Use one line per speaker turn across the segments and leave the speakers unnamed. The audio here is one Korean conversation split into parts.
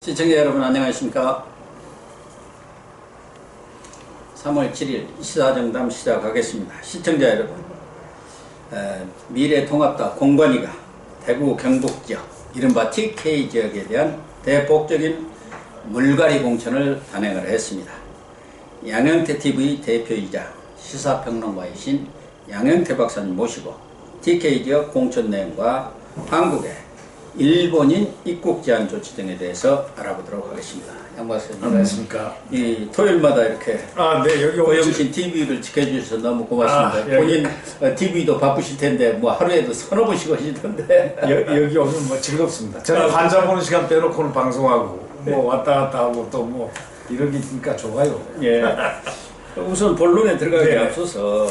시청자 여러분 안녕하십니까. 3월 7일 시사정담 시작하겠습니다. 시청자 여러분, 미래통합당 공관위가 대구 경북지역 이른바 TK 지역에 대한 대폭적인 물갈이 공천을 단행을 했습니다. 양영태TV 대표이자 시사평론가이신 양영태 박사님 모시고 TK 지역 공천 내용과 한국의 일본인 입국 제한 조치 등에 대해서 알아보도록 하겠습니다. 양 박사님,
안녕하십니까.
이 토요일마다 이렇게
네, 여기
고영신 TV를 지켜주셔서 너무 고맙습니다. 본인 TV도 바쁘실 텐데 뭐 하루에도 서너 번씩 오시던데
여기 오면 뭐 즐겁습니다. 저는 환자 보는 시간 빼놓고는 방송하고 뭐 왔다 갔다 하고 또 뭐 이런 게 있으니까 좋아요.
예. 우선 본론에 들어가기
네.
앞서서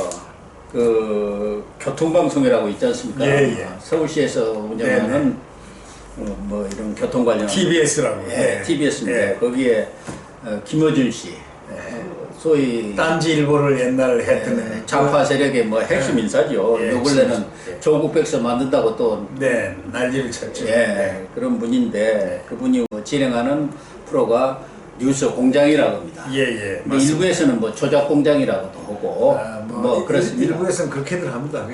그 교통방송이라고 있지 않습니까?
예.
서울시에서 운영하는 뭐 이런 교통 관련
TBS라고.
예, TBS인데 거기에 김어준 씨, 소위
딴지일보를 옛날 했던
좌파 세력의 뭐 핵심 인사죠. 요 근래는 조국 백서 만든다고 또
난리를 쳤죠.
그런 분인데 그분이 진행하는 프로가 뉴스 공장이라고 합니다. 근데 일부에서는 뭐 조작 공장이라고도 하고 뭐 그렇습니다.
일부에서는 그렇게들 합니다.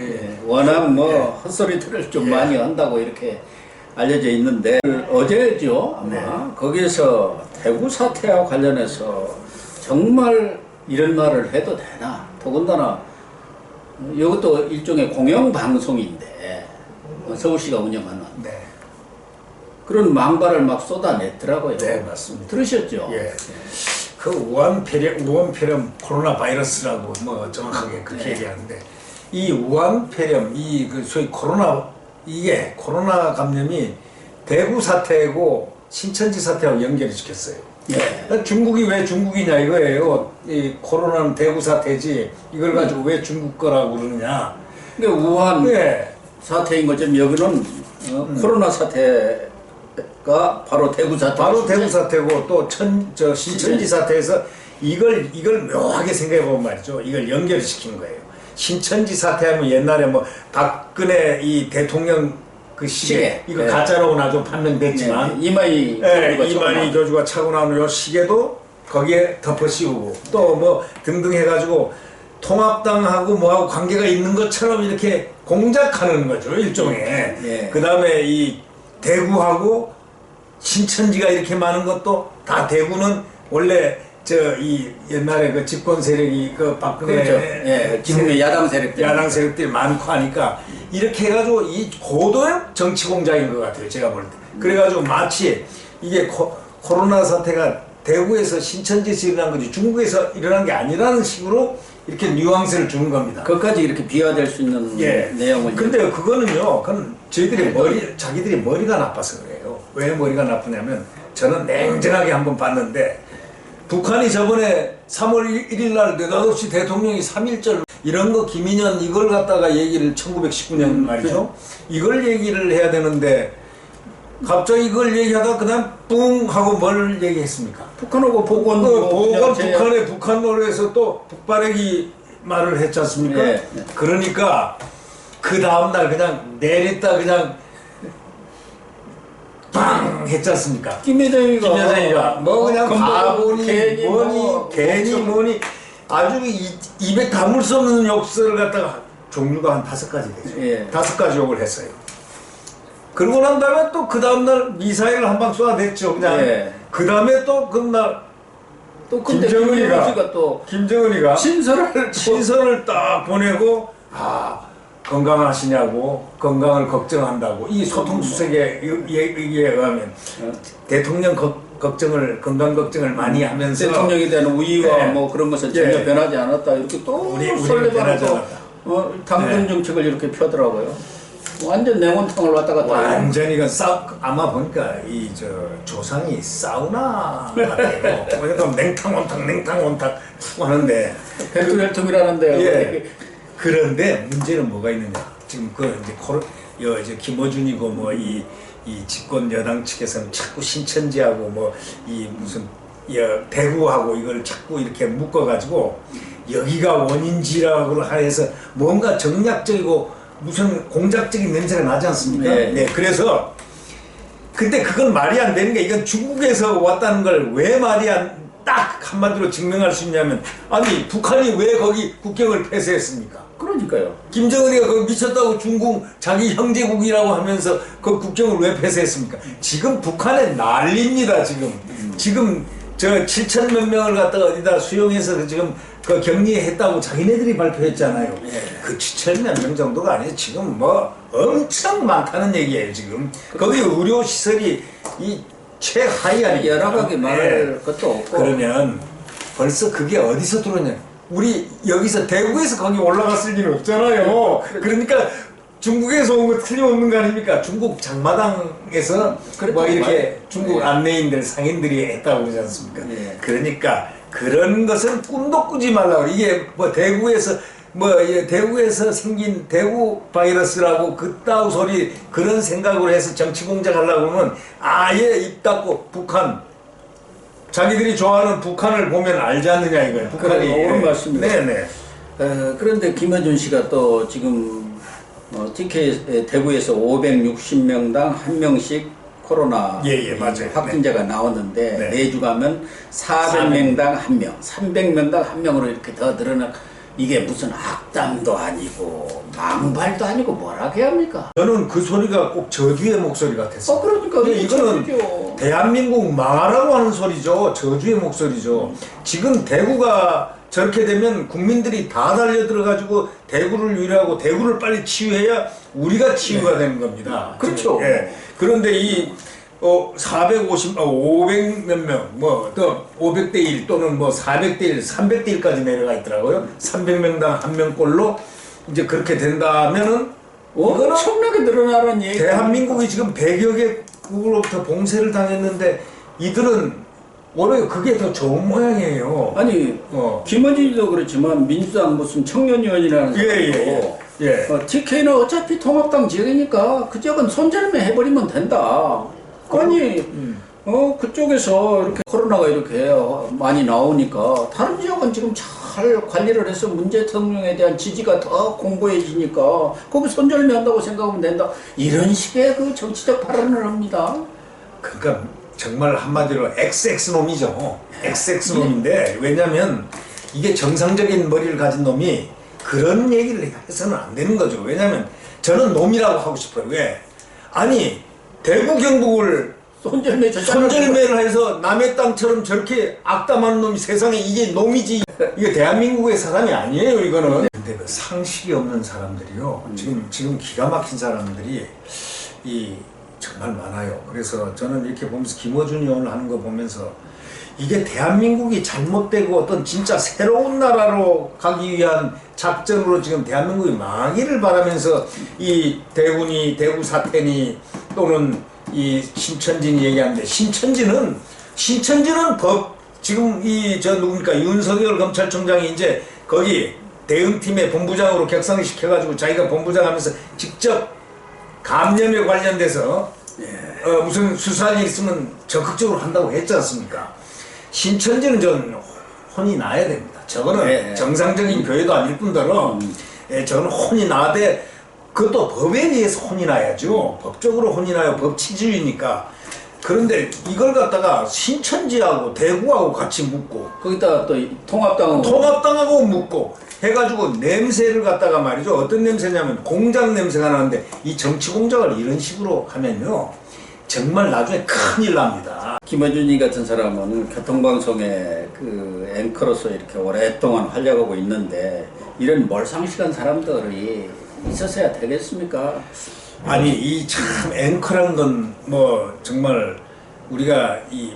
워낙 뭐 헛소리들을 좀 많이 한다고 이렇게 알려져 있는데 어제죠 아마 거기에서 대구 사태와 관련해서 정말 이런 말을 해도 되나, 더군다나 이것도 일종의 공영방송인데 서울시가 운영하는 그런 망발을 막 쏟아냈더라고요.
네, 맞습니다.
들으셨죠?
그 우한폐렴 코로나 바이러스라고 뭐 정확하게 그렇게 얘기하는데, 이 우한폐렴, 그 소위 이게 코로나 감염이 대구 사태고 신천지 사태하고 연결을 시켰어요. 중국이 왜 중국이냐 이거예요. 이 코로나는 대구 사태지 이걸 가지고 왜 중국 거라고 그러느냐.
그러니까 우한 사태인 것처럼 여기는 코로나 사태가 바로 대구 사태.
바로 대구 사태고 또 신천지 사태에서 이걸 묘하게 생각해 보면 말이죠. 이걸 연결을 시킨 거예요. 신천지 사태하면 옛날에 뭐 박근혜 이 대통령 그 시계 이거 가짜라고 나도 판명됐지만
이만희
교주가 차고 나오는 요 시계도 거기에 덮어 씌우고 또 뭐 등등 해가지고 통합당하고 뭐하고 관계가 있는 것처럼 이렇게 공작하는 거죠, 일종의. 그 다음에 이 대구하고 신천지가 이렇게 많은 것도 다 대구는 원래 이 옛날에 그 집권 세력이 그 박근혜
지금의 야당
세력들이 많고 하니까 이렇게 해가지고 이 고도의 정치 공작인 것 같아요, 제가 볼 때. 그래가지고 마치 이게 코로나 사태가 대구에서 신천지에서 일어난 거지 중국에서 일어난 게 아니라는 식으로 이렇게 뉘앙스를 주는 겁니다.
그것까지 이렇게 비화될 수 있는 내용을.
근데 그건 자기들이 머리가 나빠서 그래요. 왜 머리가 나쁘냐면 저는 냉정하게 한번 봤는데, 북한이 저번에 3월 1일 날 느닷없이 대통령이 3.1절 이런 거 김인현 이걸 갖다가 얘기를 1919년 말이죠. 이걸 얘기를 해야 되는데 갑자기 이걸 얘기하다가 그냥 뿡 하고 뭘 얘기했습니까?
북한하고
북한 노래에서 또 북바래기 말을 했지 않습니까? 그러니까 그 다음날 그냥 내렸다 그냥 빵 했지 않습니까?
김여정이가
뭐 그냥 바보니 뭐니 아주 입에 담을 수 없는 욕설을 갖다가 종류가 한 5가지 되죠. 5가지 욕을 했어요. 그러고 난 다음에 또 그 다음날 미사일을 한 방 쏘아댔죠. 그냥 그 다음에 또 그날
또
김정은이가
신설을
딱 보내고 건강하시냐고, 건강을 걱정한다고. 이 소통수석의 얘기에 의하면 대통령 건강 걱정을 많이 하면서
대통령에 대한 우위와 뭐 그런 것은 전혀 변하지 않았다 이렇게 또 설레발하고 당근 정책을 이렇게 펴더라고요. 완전 냉온탕을 왔다 갔다.
완전히 아마 보니까 조상이 사우나 같아요. 그러니까 냉탕 온탕 하는데
벨트벨tum이라는데.
그런데 문제는 뭐가 있느냐. 지금 이제 김어준이고 뭐 이 집권 여당 측에서는 자꾸 신천지하고 뭐 무슨 대구하고 이걸 자꾸 이렇게 묶어가지고 여기가 원인지라고 해서 뭔가 정략적이고 무슨 공작적인 냄새가 나지 않습니까? 그래서 근데 그건 말이 안 되는 게 이건 중국에서 왔다는 걸 왜 말이 안 딱 한마디로 증명할 수 있냐면 아니 북한이 왜 거기 국경을 폐쇄했습니까?
그러니까요.
김정은이가 그 미쳤다고 중국 자기 형제국이라고 하면서 그 국경을 왜 폐쇄했습니까? 지금 북한에 난립니다 지금. 지금 저 7천 몇 명을 갖다가 어디다 수용해서 지금 그 격리했다고 자기네들이 발표했잖아요. 그 7천 몇 명 정도가 아니에요. 지금 뭐 엄청 많다는 얘기예요 지금. 거기 의료 시설이 이 최하위 아니에요.
열악하게 말할 것도 없고.
그러면 벌써 그게 어디서 들어오냐? 우리 여기서 대구에서 거기 올라갔을 일은 없잖아요. 그러니까 중국에서 온 거 틀림없는 거 아닙니까? 중국 장마당에서 뭐 이렇게 중국 안내인들 상인들이 했다고 그러지 않습니까? 그러니까 그런 것은 꿈도 꾸지 말라고. 이게 뭐 대구에서 대구에서 생긴 대구 바이러스라고 그따위 소리 그런 생각으로 해서 정치 공작하려고 하면 아예 입 닫고 북한 자기들이 좋아하는 북한을 보면 알지 않느냐 이거예요. 북한이
옳은 말씀입니다.
네네.
그런데 김어준 씨가 또 지금 TK 대구에서 560명당 한 명씩 코로나
맞아요.
확진자가 나왔는데
네.
매주 가면 400명당 한 명, 300명당 한 명으로 이렇게 더 늘어나. 이게 무슨 악담도 아니고 망발도 아니고 뭐라 해야 합니까?
저는 그 소리가 꼭 저주의 목소리 같았어요.
그러니까
이거는
저주죠.
대한민국 망하라고 하는 소리죠. 저주의 목소리죠. 지금 대구가 저렇게 되면 국민들이 다 달려들어가지고 대구를 위로하고 대구를 빨리 치유해야 우리가 치유가 되는 겁니다.
그렇죠.
예. 그런데 이 500 몇 명, 또 500대 1 또는 400대 1, 300대 1까지 내려가 있더라고요. 300명당 한 명꼴로 이제 그렇게 된다면은
엄청나게 늘어나는 얘기.
대한민국이 지금 100여 개국으로부터 봉쇄를 당했는데 이들은 오히려 그게 더 좋은 모양이에요.
아니 김어준이도 그렇지만 민주당 무슨 청년위원이라는 사람도 TK는 어차피 통합당 지역이니까 그 지역은 손절매 해버리면 된다. 아니 그쪽에서 이렇게 코로나가 이렇게 많이 나오니까 다른 지역은 지금 잘 관리를 해서 문재 대통령에 대한 지지가 더 공고해지니까 거기 손절매한다고 생각하면 된다. 이런 식의 그 정치적 발언을 합니다.
그러니까 정말 한마디로 XX놈이죠. XX놈인데 왜냐면 이게 정상적인 머리를 가진 놈이 그런 얘기를 해서는 안 되는 거죠. 왜냐면 저는 놈이라고 하고 싶어요. 왜? 아니 대구 경북을 손절매를 해서 남의 땅처럼 저렇게 악담하는 놈이 세상에 이게 놈이지. 이게 대한민국의 사람이 아니에요 이거는. 근데 그 상식이 없는 사람들이요. 지금 기가 막힌 사람들이 정말 많아요. 그래서 저는 이렇게 보면서 김어준 의원 하는 거 보면서 이게 대한민국이 잘못되고 어떤 진짜 새로운 나라로 가기 위한 작전으로 지금 대한민국이 망하기를 바라면서 이 대구 사태니 또는 이 신천진이 얘기하는데 신천진은 지금 누굽니까 윤석열 검찰총장이 이제 거기 대응팀의 본부장으로 격상시켜가지고 자기가 본부장 하면서 직접 감염에 관련돼서 무슨 수사일 있으면 적극적으로 한다고 했지 않습니까? 신천지는 전 혼이 나야 됩니다. 저거는 정상적인 교회도 아닐 뿐더러 저는 혼이 나되 그것도 법에 의해서 혼이 나야죠. 법적으로 혼이 나요. 법치주의니까. 그런데 이걸 갖다가 신천지하고 대구하고 같이 묶고
거기다가 또 통합당하고
묶고 해가지고 냄새를 갖다가 말이죠. 어떤 냄새냐면 공작 냄새가 나는데 이 정치 공작을 이런 식으로 하면요. 정말 나중에 큰일 납니다.
김어준이 같은 사람은 교통방송의 그 앵커로서 이렇게 오랫동안 활약하고 있는데 이런 몰상식한 사람들이 있었어야 되겠습니까?
아니 이 참 앵커란 건 정말 우리가 이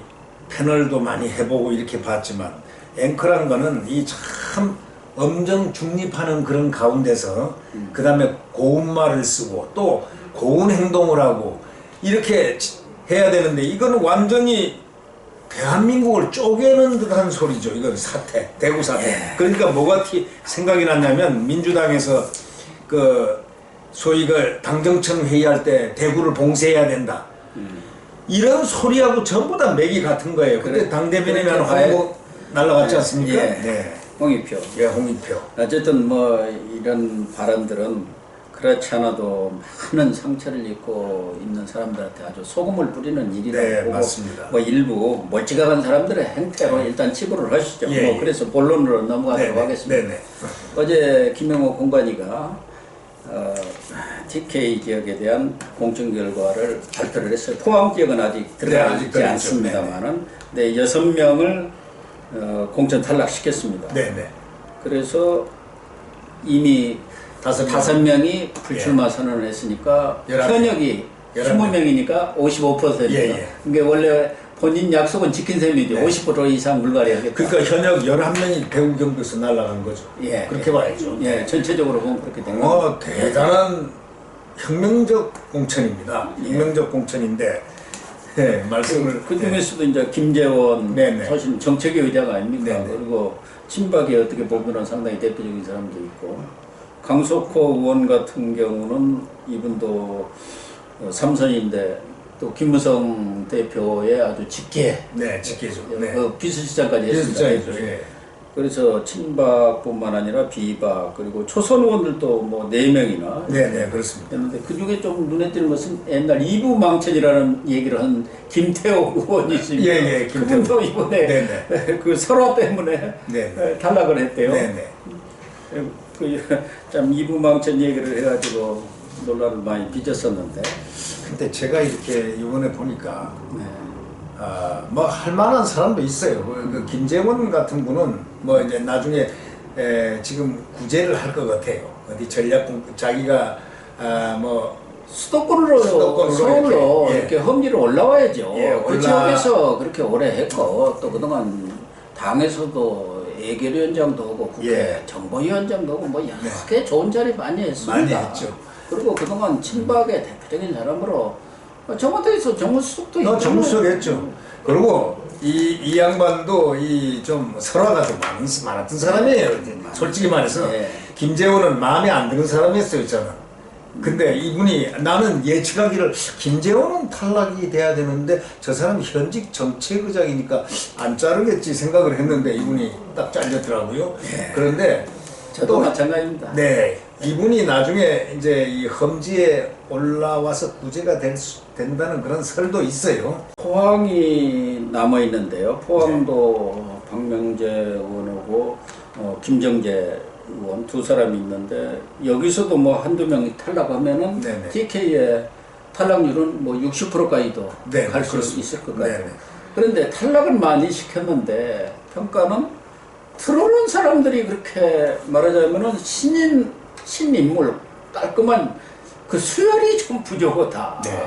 패널도 많이 해보고 이렇게 봤지만 앵커란 거는 이 참 엄정 중립하는 그런 가운데서 그 다음에 고운 말을 쓰고 또 고운 행동을 하고 이렇게 해야 되는데 이거는 완전히 대한민국을 쪼개는 듯한 소리죠. 이건 대구 사태. 그러니까 뭐가 생각이 났냐면 민주당에서 소위 당정청 회의할 때 대구를 봉쇄해야 된다. 이런 소리하고 전부 다 맥이 같은 거예요. 그때 당대변인이라는 홍보 날라갔지 않습니까?
홍익표.
홍익표.
어쨌든 이런 발언들은 그렇지 않아도 많은 상처를 입고 있는 사람들한테 아주 소금을 뿌리는 일이라고
네,
보고
맞습니다.
뭐 일부 멀찌감한 사람들의 행태로 일단 치부를 하시죠.
예,
뭐
예.
그래서 본론으로 넘어가도록
네네,
하겠습니다.
네네.
어제 김영호 공관위가 TK 지역에 대한 공청 결과를 발표를 했어요. 포항 지역은 아직 들어가
네, 아직
있지
그렇죠.
않습니다만은, 네, 6명을 공천 탈락시켰습니다.
네네.
그래서 이미
다섯 명.
5명이 불출마 선언을 했으니까
11명.
현역이 20명이니까 55%.
예, 예.
그러니까 원래 본인 약속은 지킨 셈이죠.
네.
50% 이상 물갈이 하겠다.
그러니까 현역 11명이 대구 경북에서 날아간 거죠.
예,
그렇게 봐야죠.
예, 전체적으로 보면 그렇게 된 겁니다.
대단한 혁명적 공천입니다. 혁명적 공천인데 네, 말씀을
그 중에서도 이제 김재원
네네.
사실 정책위 의장 아닙니까?
네네.
그리고 친박에 어떻게 보면 상당히 대표적인 사람도 있고, 강석호 의원 같은 경우는 이분도 삼선인데 또 김무성 대표의 아주 직계
네, 지켜줘. 네.
비서실장까지 했습니다.
비슷하죠. 예.
그래서 친박뿐만 아니라 비박 그리고 초선 의원들도 뭐 4명이나
네, 그렇습니다.
했는데 그 중에 좀 눈에 띄는 것은 옛날 이부망천이라는 얘기를 한 김태호 의원이 있습니다.
예, 김태호.
그분도 이번에
네네.
그 설화 때문에
네네.
탈락을 했대요.
네네.
참 이부망천 얘기를 해가지고 논란을 많이 빚었었는데.
근데 제가 이렇게 이번에 보니까
네.
뭐 할 만한 사람도 있어요. 그 김재원 같은 분은 뭐 이제 나중에 지금 구제를 할 것 같아요. 어디 자기가 뭐
수도권으로 서울로
이렇게,
이렇게 험지로 올라와야죠.
예,
그 지역에서 그렇게 오래 했고 또 그동안 당에서도 예결위원장도 하고 국회
예.
정보위원장도 하고 뭐 여러 개 좋은 자리 많이 했습니다.
많이 했죠.
그리고 그동안 친박의 대표적인 사람으로 청와대에서 정무수석도
정무수석 했죠. 그리고 이 양반도 이 좀 설화가 좀 많았던 사람이에요. 솔직히 말해서
예.
김재원은 마음에 안 드는 사람이었어요, 저는. 근데 이분이 나는 예측하기를 김재원은 탈락이 돼야 되는데 저 사람이 현직 정책의장이니까 안 자르겠지 생각을 했는데 이분이 딱 잘렸더라고요. 그런데
저도 마찬가지입니다.
네, 이분이 나중에 이제 이 험지에 올라와서 구제가 된다는 그런 설도 있어요.
포항이 남아 있는데요. 포항도 박명재 의원하고 김정재 의원 두 사람이 있는데 여기서도 뭐 한두 명이 탈락하면은
네네.
TK의 탈락률은 뭐 60%까지도
네,
갈 수
그렇습니다.
있을 것 같아요.
네네.
그런데 탈락을 많이 시켰는데 평가는 들어오는 사람들이 그렇게 말하자면은 신인물 깔끔한 그 수혈이 좀 부족하다.
네.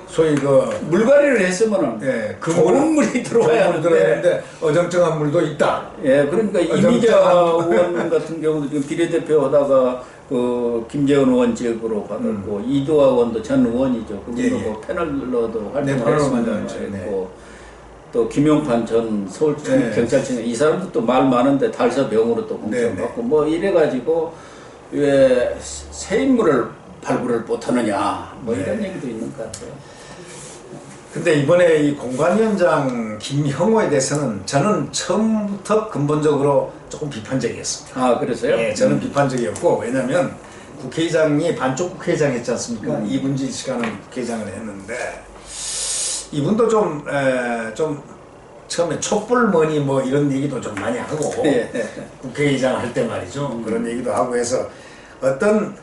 소위 그
물갈이를 했으면은
네,
좋은 물이 들어와야 하는데
들어있는데 어정쩡한 물도 있다.
예, 그러니까 이미자 의원 같은 경우도 지금 비례대표 하다가 그 김재원 의원 지역으로 받았고 이도화 의원도 전 의원이죠. 그분도
예, 예.
뭐 패널로도
네,
활동을
활동을
했고 또 김용판 전
네.
경찰청 이 사람도 또 말 많은데 달서병으로 또 공천받고 뭐 이래가지고 왜 새 인물을 발굴을 못하느냐 뭐 이런 얘기도 있는 것 같아요.
근데 이번에 이 공관위원장 김형호에 대해서는 저는 처음부터 근본적으로 조금 비판적이었습니다.
아, 그래서요?
예, 저는 비판적이었고 왜냐하면 국회의장이 반쪽 국회의장 했지 않습니까? 이분지 시간은 국회의장을 했는데 이분도 좀 처음에 촛불머니 뭐 이런 얘기도 좀 많이 하고
예.
국회의장 할 때 말이죠. 그런 얘기도 하고 해서 어떤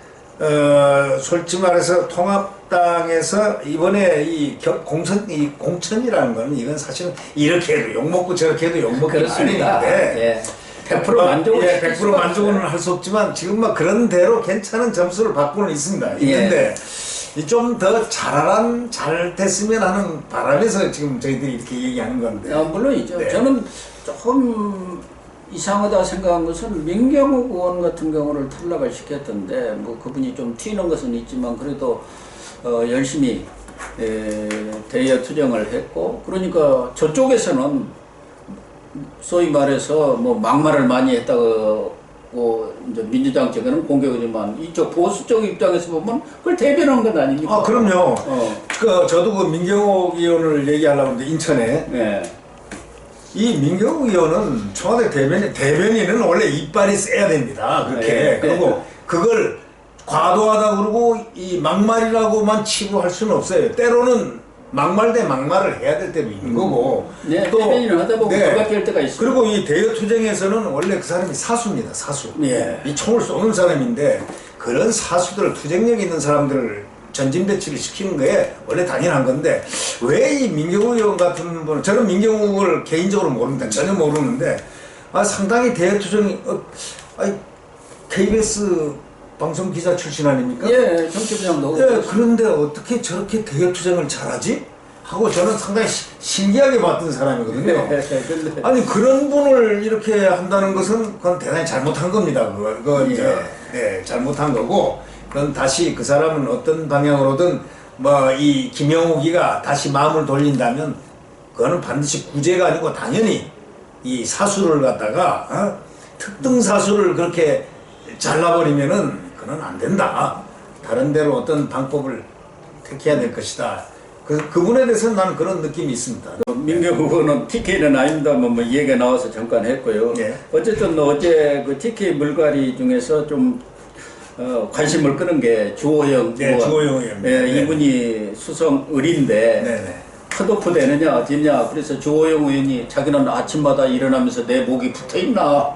솔직히 말해서 통합당에서 이번에 이 공천이라는 거는 이건 사실은 이렇게 해도 욕먹고 저렇게 해도 욕먹고
그렇습니다.
아닌데
예. 100% 만족을
예, 100% 만족은 할 수 없지만 지금 막 그런 대로 괜찮은 점수를 받고는 있습니다. 있는데 좀 더 잘 됐으면 하는 바람에서 지금 저희들이 이렇게 얘기하는 건데.
물론이죠.
네.
저는 조금 이상하다 생각한 것은 민경욱 의원 같은 경우를 탈락을 시켰던데 뭐 그분이 좀 튀는 것은 있지만 그래도 열심히 대여 투쟁을 했고 그러니까 저쪽에서는 소위 말해서 뭐 막말을 많이 했다고 이제 민주당 쪽에는 공격이지만 이쪽 보수 쪽 입장에서 보면 그걸 대변한 건 아닙니까?
아 그럼요. 저도 그 민경욱 의원을 얘기하려고 하는데 인천에
네.
이 민경욱 의원은 청와대 대변인은 원래 이빨이 세야 됩니다. 그렇게
네.
그리고 그걸 과도하다 그러고 이 막말이라고만 치부할 수는 없어요. 때로는 막말 대 막말을 해야 될 때도 있는 거고.
네, 대변인을 하다 보면 그밖에 할 때가 있어요.
그리고 이 대여투쟁에서는 원래 그 사람이 사수입니다. 사수.
예.
이 총을 쏘는 사람인데 그런 사수들, 투쟁력 있는 사람들을 전진 배치를 시키는 거에 원래 당연한 건데 왜 이 민경욱 의원 같은 분은 저는 민경욱을 개인적으로 모릅니다. 전혀 모르는데 상당히 대여투쟁이 KBS 방송 기자 출신 아닙니까?
예, 정치부장도.
예, 그런데 어떻게 저렇게 대여투쟁을 잘하지? 하고 저는 상당히 신기하게 봤던 사람이거든요.
근데
아니 그런 분을 이렇게 한다는 것은 그건 대단히 잘못한 겁니다. 그건 잘못한 거고 그건 다시 그 사람은 어떤 방향으로든 뭐 이 김영욱이가 다시 마음을 돌린다면 그거는 반드시 구제가 아니고 당연히 이 사수를 갖다가 특등 사수를 그렇게 잘라버리면은 그건 안 된다. 다른 데로 어떤 방법을 택해야 될 것이다. 그분에 대해서는 나는 그런 느낌이 있습니다.
민경욱 의원은 TK는 아닙니다만 뭐 얘기가 나와서 잠깐 했고요.
예.
어쨌든 어제 그 TK 물갈이 중에서 좀 관심을 끄는 게 주호영
네, 주호영 의원입니다.
예,
네.
이분이 수성 을인데
네네.
컷오프 되느냐 어디냐. 그래서 주호영 의원이 자기는 아침마다 일어나면서 내 목이 붙어있나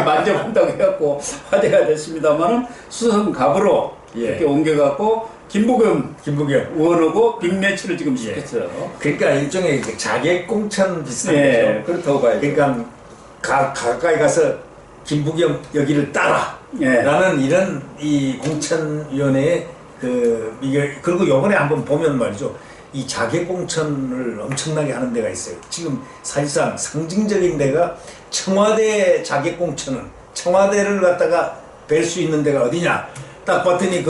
만져본다고 해갖고 화제가 됐습니다만은 수성갑으로
예.
이렇게 옮겨갖고 김부겸 의원하고 빅매치를 지금 시켰어요.
그러니까 일종의 자객공천 비슷한
예,
거죠.
그렇다고 봐야죠.
그러니까 가까이 가서 김부겸 여기를 따라
예.
라는 이런 이 공천위원회의 그리고 요번에 한번 보면 말이죠. 이 자객공천을 엄청나게 하는 데가 있어요. 지금 사실상 상징적인 데가 청와대 자객공천은 청와대를 갖다가 뵐 수 있는 데가 어디냐. 딱 봤더니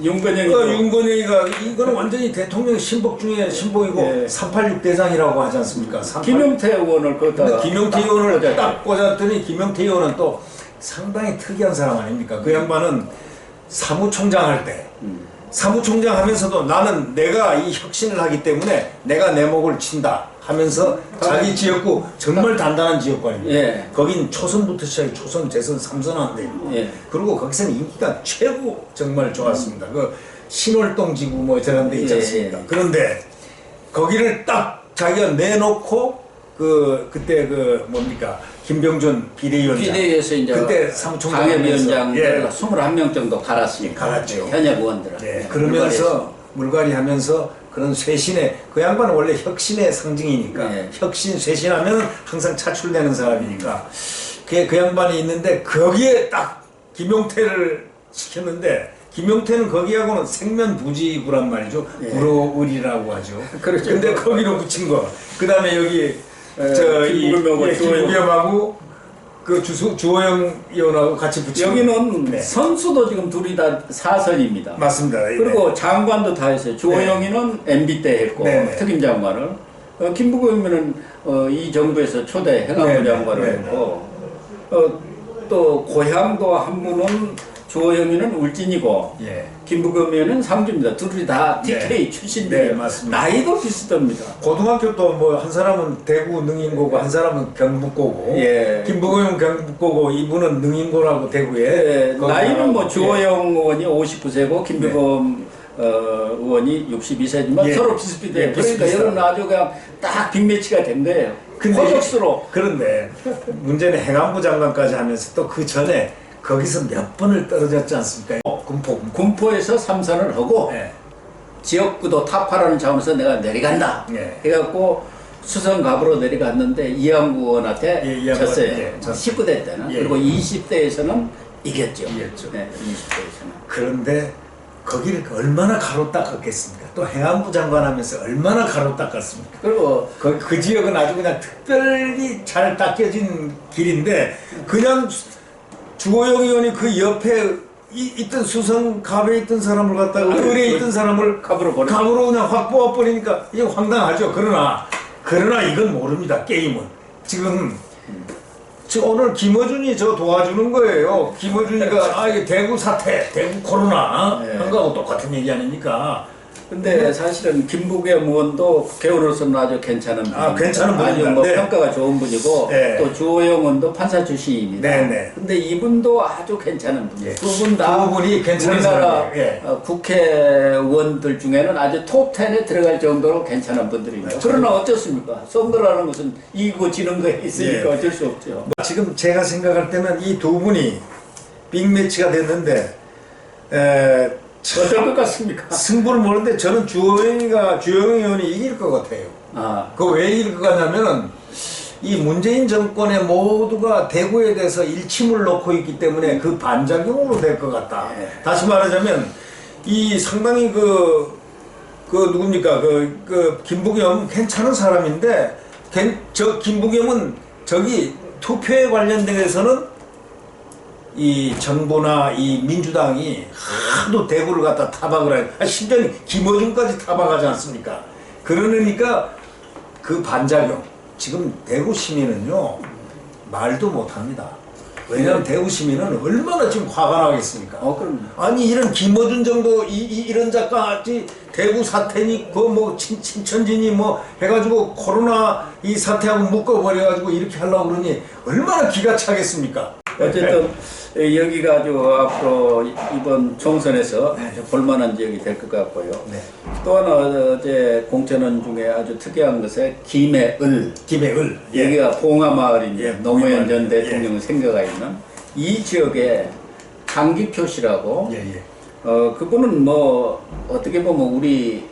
윤건영이가 이거는 완전히 대통령 신복 중에 신복이고
예.
386 대장이라고 하지 않습니까?
김용태 의원을 거기다가
김용태 의원을 딱 꽂았더니 김용태 의원은 또 상당히 특이한 사람 아닙니까? 그 양반은 사무총장 할 때 사무총장 하면서도 나는 내가 이 혁신을 하기 때문에 내가 내 목을 친다 하면서 자기 지역구 정말 단단한 지역구 아닙니까?
예.
거긴 초선부터 시작해 초선, 재선, 삼선한데
예.
그리고 거기서는 인기가 최고 정말 좋았습니다. 그 신월동 지구 뭐 저런 데 있지 않습니까?
예, 예.
그런데 거기를 딱 자기가 내놓고 그때 뭡니까? 김병준 비대위원장.
비대위에서 이제
그때 사무총장
당협위원장들
예.
21명 정도 갈았으니까.
갈았죠.
현역 의원들은.
네, 그러면서 물갈이 하면서 그런 쇄신의 그 양반은 원래 혁신의 상징이니까
네.
혁신 쇄신하면 항상 차출되는 사람이니까 그 양반이 있는데 거기에 딱 김용태를 시켰는데 김용태는 거기하고는 생면부지구란 말이죠.
네.
불어을이라고 하죠.
그렇죠.
근데 거기로 붙인 거. 그 다음에 여기 김부겸하고 그 주호영 의원하고 같이 붙인
여기는
네.
선수도 지금 둘이 다 사선입니다.
맞습니다.
그리고 장관도 다 했어요. 주호영이는 MB 때 했고
네.
특임 장관을. 김부겸이는 이 정부에서 초대 행안부
네.
장관을
네.
했고 또 고향도 한 분은 주호영이는 울진이고
예.
김부겸이는 상주입니다. 둘이 다 TK
네.
출신들이에요.
네, 맞습니다.
나이도 비슷합니다.
고등학교도 뭐 한 사람은 대구 능인고고 한 사람은 경북고고
예.
김부겸은 경북고고 이분은 능인고라고 대구에
예, 나이는 뭐
예.
주호영 의원이 59세고 김부겸 의원이 62세지만
예.
서로 비슷비슷해요.
예,
그러니까
비슷비슷하다.
이런 아주 그냥 딱 빅매치가 된 거예요. 호적수로.
그런데 문제는 행안부 장관까지 하면서 또 그 전에 거기서 몇 번을 떨어졌지 않습니까? 군포.
군포에서 3선을 하고
네.
지역구도 타파라는 차원에서 내가 내려간다.
네.
해갖고 수성갑으로 내려갔는데 이항구 의원한테
예, 이항구,
졌어요.
예, 졌어요.
19대 때는.
예.
그리고 20대에서는 이겼죠.
이겼죠.
네, 20대에서는.
그런데 거기를 얼마나 가로 닦았겠습니까? 또 행안부 장관 하면서 얼마나 가로 닦았습니까?
그리고
그 지역은 아주 그냥 특별히 잘 닦여진 길인데 그냥 주호영 의원이 그 옆에 있던 수성갑에 있던 사람을 갖다가 을에 있던 사람을
갑으로 보내.
갑으로 그냥 확 뽑아버리니까 이게 황당하죠. 그러나 이건 모릅니다. 게임은 지금 오늘 김어준이 저 도와주는 거예요. 김어준이가 이게 대구 사태, 대구 코로나
네.
한 거하고 똑같은 얘기 아닙니까?
근데 사실은 김부겸 의원도 국회의원으로서는 아주 괜찮은 분.
괜찮은
아주
분입니다.
뭐
네.
평가가 좋은 분이고
네.
또 주호영 의원도 판사 출신입니다.
네.
근데 이분도 아주 괜찮은 분이에요.
예.
두 분 다
두 분이 괜찮은
우리나라
사람이에요. 예.
국회의원들 중에는 아주 톱10에 들어갈 정도로 괜찮은 분들입니다. 그러나 어떻습니까? 선거라는 것은 이기고 지는 거에 있으니까
예.
어쩔 수 없죠.
지금 제가 생각할 때는 이 두 분이 빅매치가 됐는데
어떨 것 같습니까?
승부를 모르는데 저는 주호영 의원이 이길 것 같아요. 그 왜 이길 것 같냐면은 이 문재인 정권의 모두가 대구에 대해서 일침을 놓고 있기 때문에 그 반작용으로 될 것 같다. 다시 말하자면 이 상당히 누굽니까 그 김부겸 괜찮은 사람인데 저 김부겸은 저기 투표에 관련돼서는 이 정부나 이 민주당이 하도 대구를 갖다 타박을 해. 심지어 김어준까지 타박하지 않습니까? 그러니까 그 반작용. 지금 대구 시민은요 말도 못합니다. 왜냐하면 대구 시민은 얼마나 지금 화가 나겠습니까?
그럼.
아니 이런 김어준 정도 이런 작가 대구 사태니 뭐 친천진이 뭐 해가지고 코로나 이 사태하고 묶어버려가지고 이렇게 하려고 그러니 얼마나 기가 차겠습니까?
어쨌든 여기가 아주 앞으로 이번 총선에서 아주 볼만한 지역이 될 것 같고요.
네.
또 하나 어제 공천원 중에 아주 특이한 것에 김해을. 여기가 봉화마을인
예,
노무현 전
봉화마을.
대통령 생가가 있는 이 지역에 장기표 씨라고 그분은 뭐 어떻게 보면 우리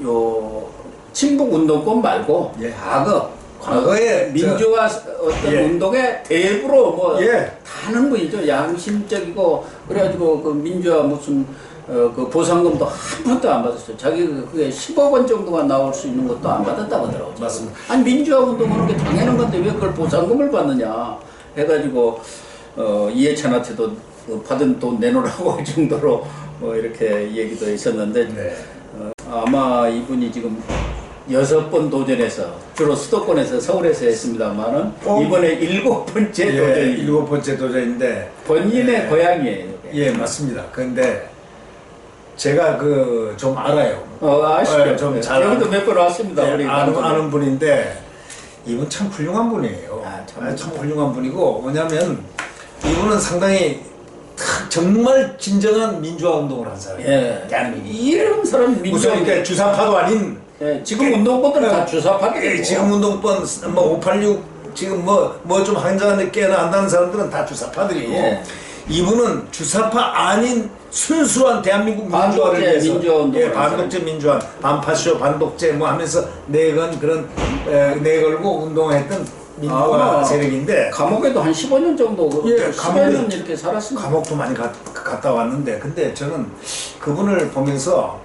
요 친북 운동권 말고 과거에 민주화 어떤 운동의 대부로 뭐 다는 분이죠. 양심적이고 그래가지고 그 민주화 무슨 그 보상금도 한 번도 안 받았어요. 자기 그게 10억 원 정도가 나올 수 있는 것도 안 받았다고 하더라고요.
맞습니다.
아니 민주화 운동하는 게 당연한 건데 왜 그걸 보상금을 받느냐 해가지고 이해찬한테도 받은 돈 내놓으라고 할 정도로 이렇게 얘기도 있었는데 아마 이분이 지금 6번 도전해서 주로 수도권에서 서울에서 했습니다만은 이번에 7번째 도전이
7번째 도전인데
본인의 고향이에요.
예 맞습니다. 그런데 제가 좀 알아요.
아시죠?
좀 잘
여기도 몇 번 왔습니다. 우리
아는 분인데 이분 참 훌륭한 분이에요. 참 훌륭한 분이고 뭐냐면 이분은 상당히 정말 진정한 민주화 운동을 한 사람이에요.
이런 사람 민주화
무슨 주사파도 아닌
지금 운동권들은 다 주사파들이고
지금 운동권 뭐 586 지금 뭐 좀 한잔 깨나 안다는 사람들은 다 주사파들이고 이분은 주사파 아닌 순수한 대한민국 민주화를 위해서 반독재 민주화, 반파쇼, 반독재 뭐 하면서 내걸고 운동했던 민주화 세력인데
감옥에도 한 15년 정도 15년 이렇게 살았습니다.
감옥도 많이 갔다 왔는데 근데 저는 그분을 보면서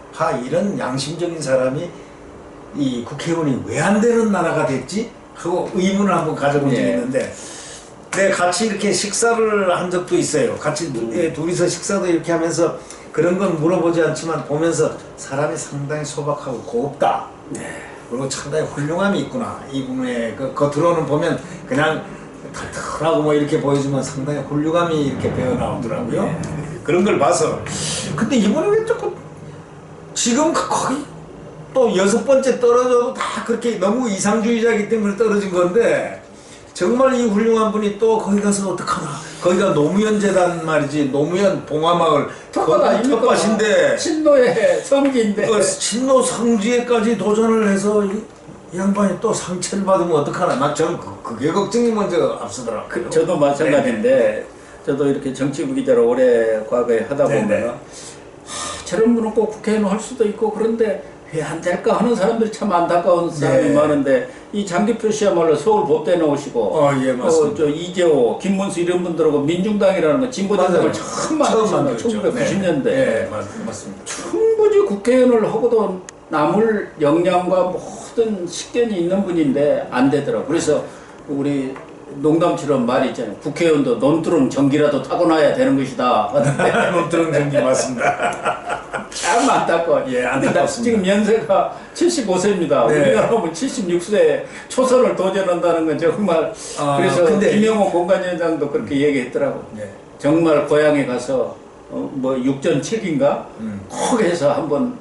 이런 양심적인 사람이 이 국회의원이 왜 안 되는 나라가 됐지? 하고 의문을 한번 가져본 적이 있는데 같이 이렇게 식사를 한 적도 있어요. 같이 둘이서 식사도 이렇게 하면서 그런 건 물어보지 않지만 보면서 사람이 상당히 소박하고 고급다. 그리고 상당히 훌륭함이 있구나. 이분의 겉으로는 보면 그냥 털털하고 뭐 이렇게 보이지만 상당히 훌륭함이 이렇게 배어 나오더라고요. 그런 걸 봐서 근데 이분은 왜 조금 지금 거의 또 6번째 떨어져도 다 그렇게 너무 이상주의자이기 때문에 떨어진 건데 정말 이 훌륭한 분이 또 거기 가서 어떡하나. 거기가 노무현 재단 말이지. 노무현 봉화마을 텃밭인데
친노의 성지인데
친노 성지에까지 도전을 해서 이 양반이 또 상처를 받으면 어떡하나. 저는 그게 걱정이 먼저 앞서더라고요.
저도 마찬가지인데 저도 이렇게 정치부 기자를 오래 과거에 하다 보면 저런 분은 꼭 국회의원 할 수도 있고 그런데 왜 안 될까 하는 사람들이 참 안타까운 사람이 많은데 이 장기표 씨야말로 서울 법대 나오시고 저 이재호, 김문수 이런 분들하고 민중당이라는 거 진보당을 처음 만드셨는데 1990년대
맞습니다.
충분히 국회의원을 하고도 남을 역량과 모든 식견이 있는 분인데 안 되더라고. 그래서 우리 농담처럼 말이 있잖아요. 국회의원도 논두렁 전기라도 타고나야 되는 것이다.
논두렁 전기 맞습니다.
참 안타까워.
안타깝습니다.
지금 연세가 75세입니다. 우리나라 보면 76세에 초선을 도전한다는 건 정말 그래서 김영호 공관위원장도 그렇게 얘기했더라고. 정말 고향에 가서 뭐 육전 7기인가 꼭 해서 한번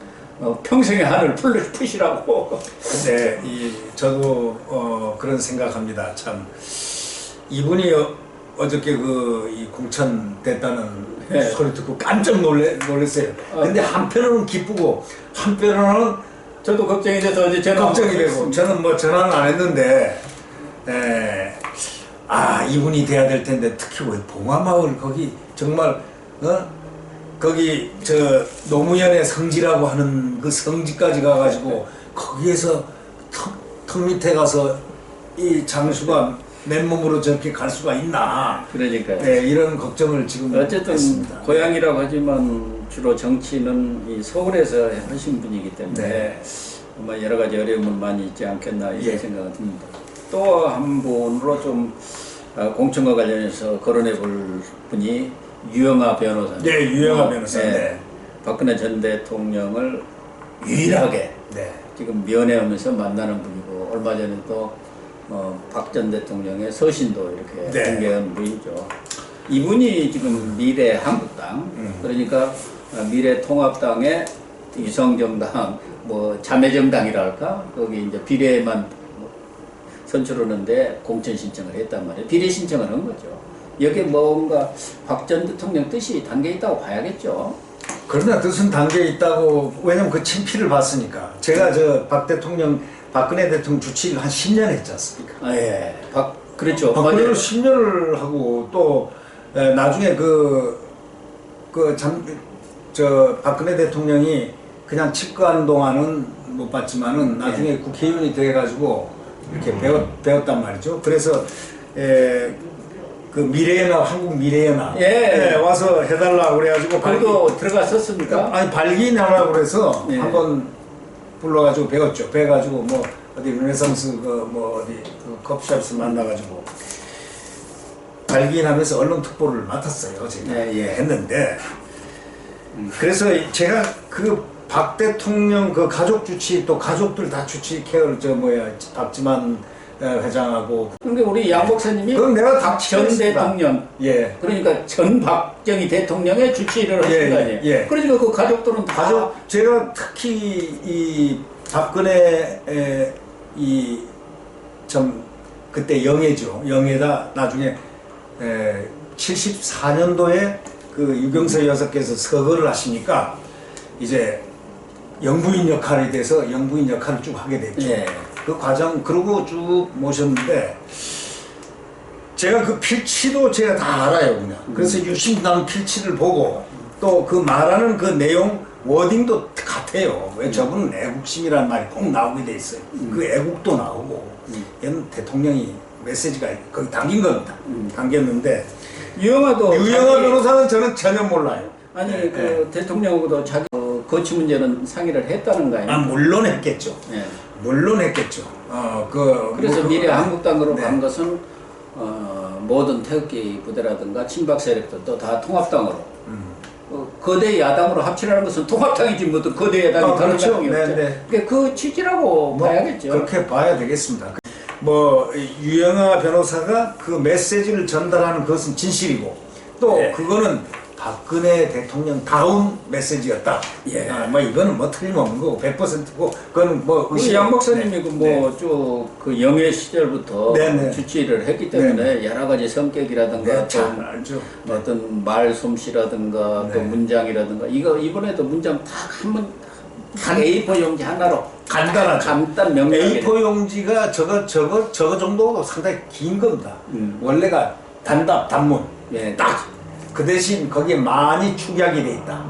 평생의 한을 푸시라고.
근데 저도 그런 생각합니다. 참 이분이 어저께 이 공천 됐다는
네.
소리 듣고 깜짝 놀랐어요. 근데 한편으로는 기쁘고 한편으로는
저도 걱정이 돼서 어제 전화
걱정이 되고, 저는 뭐 전화는 안 했는데 이분이 돼야 될 텐데, 특히 왜 봉화마을 거기 정말 거기 노무현의 성지라고 하는 그 성지까지 가가지고 거기에서 턱 밑에 가서 이 장수가 맨몸으로 저렇게 갈 수가 있나?
그러니까요.
네, 이런 걱정을 지금
어쨌든
했습니다.
고향이라고 하지만 주로 정치는 이 서울에서 하신 분이기 때문에
네.
아마 여러 가지 어려움은 많이 있지 않겠나 이런
예.
생각은 듭니다. 또 한 분으로 좀 공천과 관련해서 거론해 볼 분이 유영하 변호사입니다.
네, 유영하 변호사.
네.
네.
박근혜 전 대통령을 유일하게
네.
지금 면회하면서 만나는 분이고, 얼마 전에 또 박 전 대통령의 서신도 이렇게
네.
공개한 분이죠. 이분이 지금 미래 한국당, 그러니까 미래 통합당의 위성정당, 뭐 자매정당이랄까, 거기 이제 비례만 선출하는데 공천 신청을 했단 말이에요. 비례 신청을 한 거죠. 여기에 뭔가 박 전 대통령 뜻이 담겨 있다고 봐야겠죠.
그러나 뜻은 담겨 있다고, 왜냐면 그 친필을 봤으니까. 제가 박근혜 대통령 주치를 한 10년 했지 않습니까?
예. 그렇죠.
박근혜로 10년을 하고, 또 나중에 박근혜 대통령이 그냥 집권 동안은 못 봤지만은 나중에 국회의원이 돼가지고 이렇게 배웠단 말이죠. 그래서 그 미래연합, 한국 미래연합 와서 해달라고 그래가지고
거기도 들어갔었습니까?
아니 발기인하라고 그래서
예.
한번 불러가지고 배웠죠. 배워가지고 뭐 어디 르네상스 어디 커피숍에서 만나가지고 발기인하면서 언론 특보를 맡았어요. 제가 했는데 그래서 제가 박 대통령 가족 주치, 또 가족들 다 주치 케어를 박지만 회장하고.
근데 우리 양 목사님이
그럼 내가 다
전 대통령,
그러니까
전 박정희 대통령의 주치의를 하신 거 아니에요? 그러니까 그 가족들은 다
제가 특히 이 박근혜 그때 영예죠. 영예다 나중에 74년도에 유경서 여사께서 서거를 하시니까 이제 영부인 역할에 대해서 영부인 역할을 쭉 하게 됐죠. 그 과정 그러고 쭉 모셨는데 제가 그 필치도 제가 다 알아요 그냥. 그래서 유신당 필치를 보고 또 그 말하는 그 내용 워딩도 같아요. 왜 저분은 애국심이라는 말이 꼭 나오게 돼 있어요. 그 애국도 나오고 얘는 대통령이 메시지가 거기 담긴 겁니다. 담겼는데 유영하 변호사는 저는 전혀 몰라요.
아니 대통령하고도 자기 거치 문제는 상의를 했다는 거 아니에요?
물론 했겠죠. 물론 했겠죠.
그래서 미래 한국당으로 간 것은 모든 태극기 부대라든가 친박 세력들도 다 통합당으로 거대 야당으로 합치라는 것은 통합당이지 뭐 또 거대 야당이 다른
그렇죠.
당이 없죠. 그러니까 그 취지라고 봐야겠죠.
그렇게 봐야 되겠습니다. 유영하 변호사가 그 메시지를 전달하는 것은 진실이고 또 그거는 박근혜 대통령 다운 메시지였다. 이거는 틀림없는 거고 100%고 그건
우리 양 목사님이 쭉 그 영예 시절부터 주치의를 했기 때문에 여러 가지 성격이라든가 어떤 말솜씨라든가 또 문장이라든가 이번에도 문장 한번 A4 용지 하나로
간단하죠.
간단 명료하게
A4 용지가 저거 정도도 상당히 긴 겁니다. 원래가 단문. 딱. 그 대신 거기에 많이 축약이 돼 있다.